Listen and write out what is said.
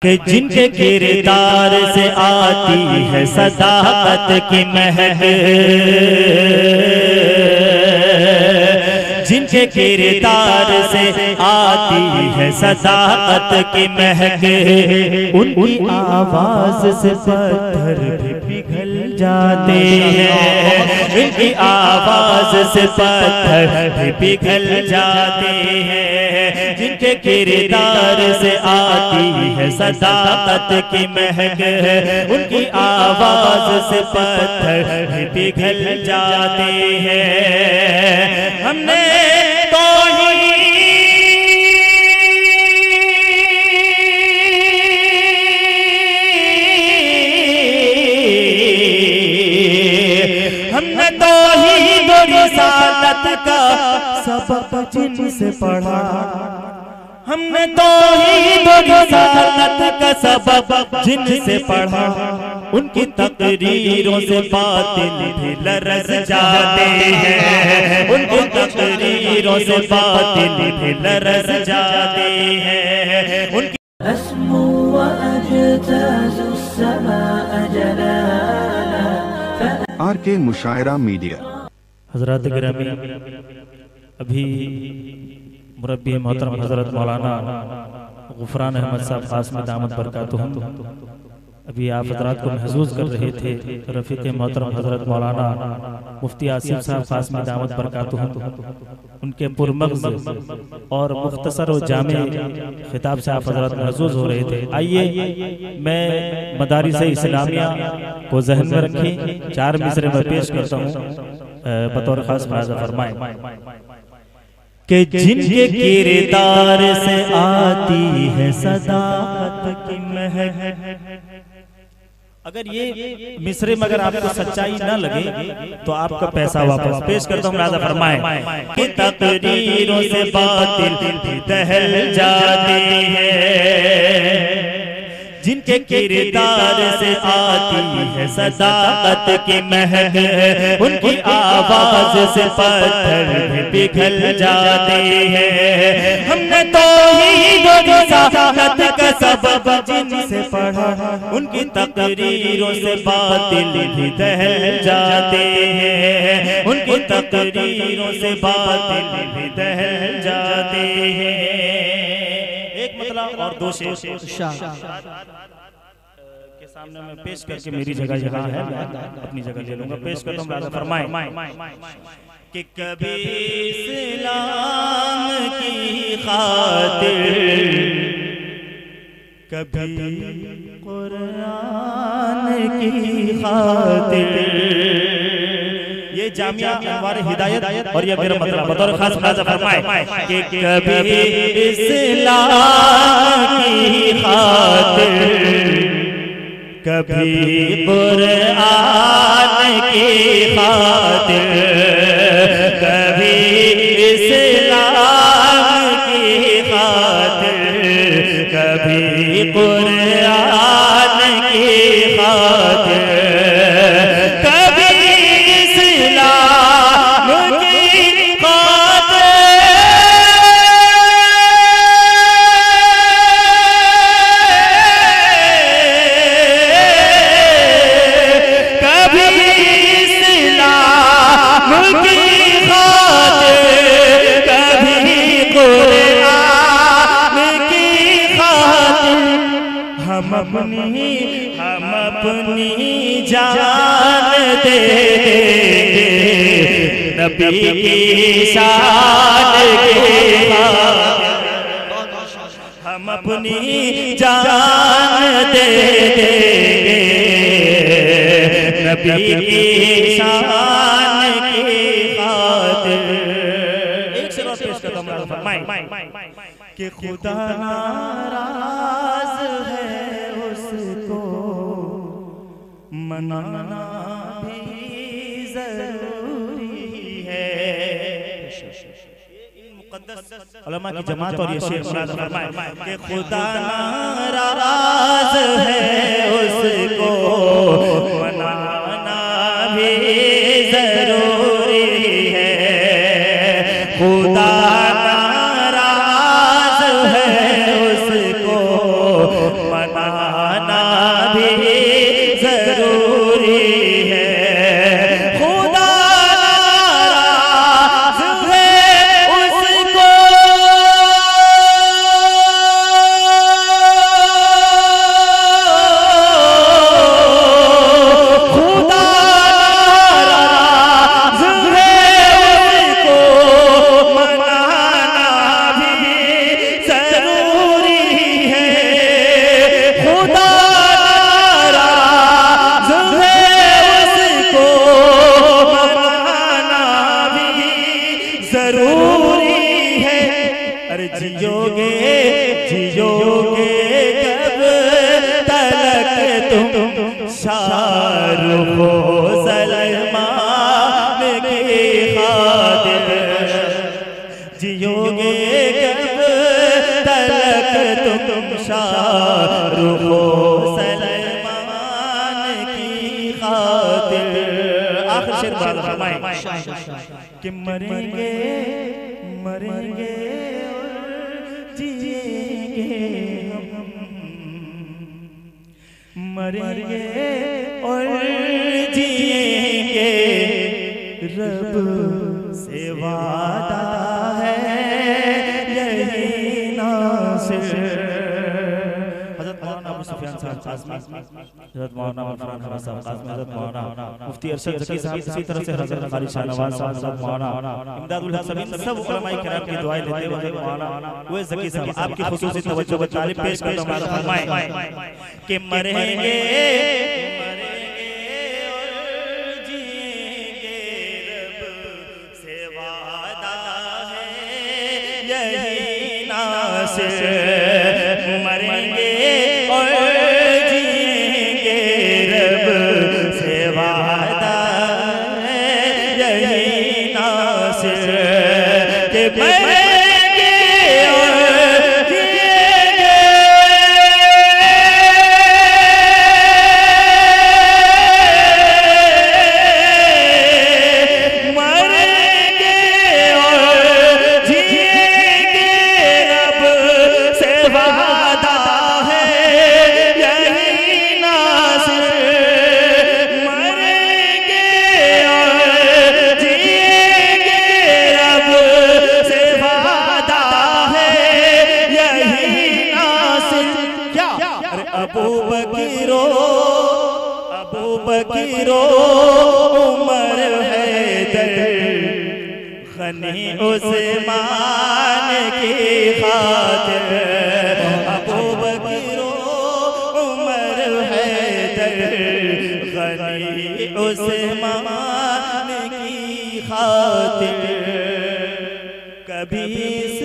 कि जिनके किरदार से आती है सदाकत की महक, जिनके किरदार से आती है सदाकत की महक, उनकी आवाज से पत्थर भी पिघल जाते हैं, उनकी आवाज से पत्थर भी पिघल जाते हैं। जिनके किरदार से आती है सदाकत की महक, उनकी आवाज से पत्थर भी पिघल जाते हैं। हमने तो हमने तो ही दो रिसालत का सबक जिनसे पढ़ा, हमने तो ही दो रिसालत का सबक जिनसे पढ़ा, उनकी तकरीरों से बातिल भी लरज़ जाते हैं, उनकी तकरीरों से बातिल भी लरज़ जाते हैं। उनकी RK मुशायरा मीडिया। हज़रात गिरामी, अभी मुरब्बी मोहतरम हज़रत मौलाना गुफरान अहमद साहब क़ासिम दामत बरकातुहू अभी आप हज़रात को महसूस कर रहे थे। रफ़ीक़ मोहतरम हज़रत मौलाना मुफ्ती आसिफ साहब क़ासिम दामत बरकातुहू उनके पुरमग़ज़ और मुख्तसर और जामे खिताब से आप हज़रात महसूस हो रहे थे। आइए मैं मदारिस इस्लामिया को ज़हन में रखें, 4 मिसरे में पेश करता हूँ बतौर ख़ास मुलाज़ा फरमाएं कि जिनके किरदार से आती है सदाकत की महक। अगर ये मिसरे में अगर आपको सच्चाई न लगे तो आपका पैसा वापस। पेश करता हूँ, मुलाज़ा फरमाएं कि तकरीरों से बातिल भी दहल जाते हैं, जिनके किरदार से आती है सदाकत की महक, उनकी आवाज से पत्थर भी पिघल जाते हैं। हमने तो ही दो रिसालत का सबक जिनसे पढ़ा, उनकी तकरीरों से बातिल भी दहल जाते हैं, उनकी तकरीरों से बातिल भी दहल जाते हैं। एक मतलब और 2 शेर के सामने में पेश करके मेरी जगह है, अपनी जगह ले लूंगा। पेश करता हूँ, मुलाज़ा फरमाएं कि कभी इस्लाम की खातिर, कभी कुरान की खातिर, ये जामिया अनवार हिदायत और ये मेरा मतलब बतौर खास मुलाज़ा फरमाएं कि कभी इस्लाम की खातिर, कभी कुरान की खातिर, कभी इस्लाम की खातिर, कभी कुरान की खातिर, हम अपनी जान दे नबी की शान के, हम अपनी जान दे नबी की शान की खातिर। एक शेर और पेश करता हूं, फरमाएं कि खुदा नाराज है उसको मनाना भी जरूरी है। मुक़द्दस उलमा की जमात और ये शेर मुलाज़ा फरमाएं कि खुदा नाराज है उसको मनाना भी जरूरी है। खुदा नाराज है उसको मनाना भी जरूरी है। खुदा नाराज़ है उसको जियोगे जियोगे कब तलक तुम शाहरुख सलमान की खातिर, जियोगे कब तलक तुम शाहरुख सलमान की खातिर। आखिर शेर फरमाए कि मरेंगे मरेंगे मरेंगे और जिएंगे, रब से वादा है यही नासिर। हज़रत मौलाना अबू सुफियान साहब काज़मी, हज़रत मौलाना फरहान अहमद साहब काज़मी, हज़रत मौलाना मुफ्ती अरशद ज़की साहब, इसी तरह से हज़रत क़ारी शाहनवाज़ साहब, हज़रत मौलाना इमदादुल हसन, सब उलमाए किराम की दुआएं लेते हुए मौलाना वे ज़की साहब आपकी खुसूसी तवज्जो का तारीफ पेश करते हुए फरमाए कि मरेंगे मरेंगे और जिएंगे, रब से वादा है यही नासिर। मरेंगे और जिएंगे, रब से वादा है यही नासिर। कि मरेंगे और जिएंगे, मरेंगे और जिएंगे, रब से वादा है यही नासिर। मरेंगे और जिएंगे, रब से वादा है यही नासिर। क्या अबू बकीरो उमर हैदर गनी उस्मान की खातिर। अबू बकीरो उमर हैदर गनी उस्मान की खातिर। कभी इस